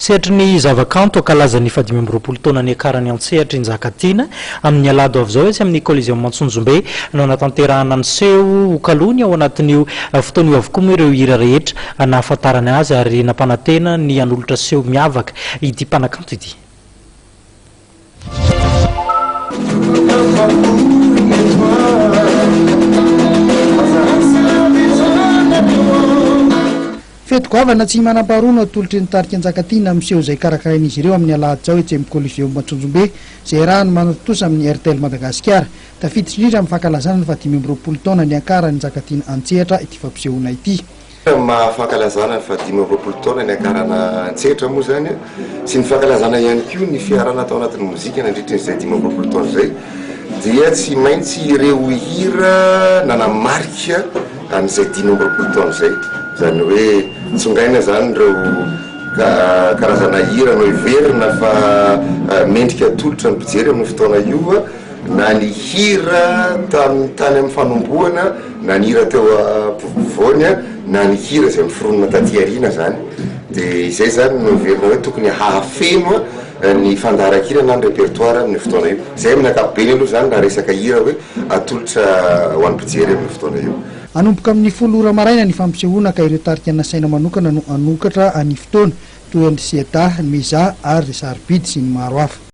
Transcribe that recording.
Sehatra ny zavakanto kalaza ny 2020 taona ny akarany antsehatra ny Zakatina amin'ny alado avy zao amin'ny Coliseum Mantsonjombe no natanterahana ny seho okalony ao anatin'io fotoana io avokoa ireo hira rehetra nahafantarana azy ary nampanantena ny anolotra seho miavaka ity mpanakanto ity. Fety goavana tsy manam-paharoa atolotra ny tarika Anjakatina amin'ny seho izay karakarain'izy ireo amin'ny alahady zao etsy amin'ny Coliseum Mantsonjombe izay raha ny manatotosa amin'ny RTL Madagasikara. Tafiditra indrindra amin'ny fankalazana ny 2020 taona ny akaran'ny Anjakatina Antsehatra ity fampisehoana ity. Fankalazana ny 2020 taona ny akarana Antsehatra moa zany sy ny fankalazana ihany koa ny fiarana atao anatin'ny mozika nandritra izay 2020 taona izay dia tsy maintsy ireo hira nanamarika an'izay 2020 taona izay. Zany hoe tsongaina zany ireo karazana hira no iverina fa mendrika atolotra ny mpijery amin'ny fotoana io na ny hira tany amin'ny fanombohana na ny hira teo ampovoany na ny hira izay miforonina taty aoriana zany dia izay zany no iverina hoe tokony hahafeno ny fandaharan-kira na ny repertoire amin'ny fotoana io. Izay amin'ny ankapobeny aloha zany raha resaka hira hoe atolotra ho an'ny mpijery amin'ny fotoana io. Anomboka amin'ny 10 ora maraina ny fampisehoana ka ireo tarika nasaina manokana no anokatra any fotoana toy ny Sieda, ny Meza ary Sarobidy sy ny maro hafa.